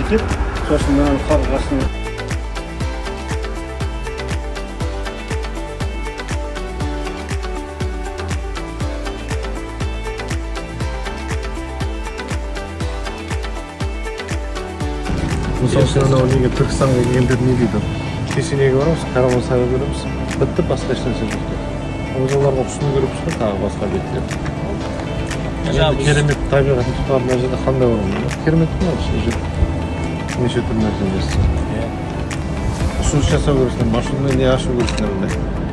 кетип, сосын мына каргасын Мысалы сен анау неге Түркістанға келгендер не дейді? Кесенеге барамыз, караван-сарай көреміз, бітті, басқа ешнәрсе жоқ. Біз оларға ұсыну керекпіз ғой, тағы басқа беттер. Енді керемет табиғатын тұтар мына жерде қандай орын? Керемет қой осы жер. Неше түрлі нәрсе жасаса. Ұсыныс жасау керексің, маршрутты не ашу керексің.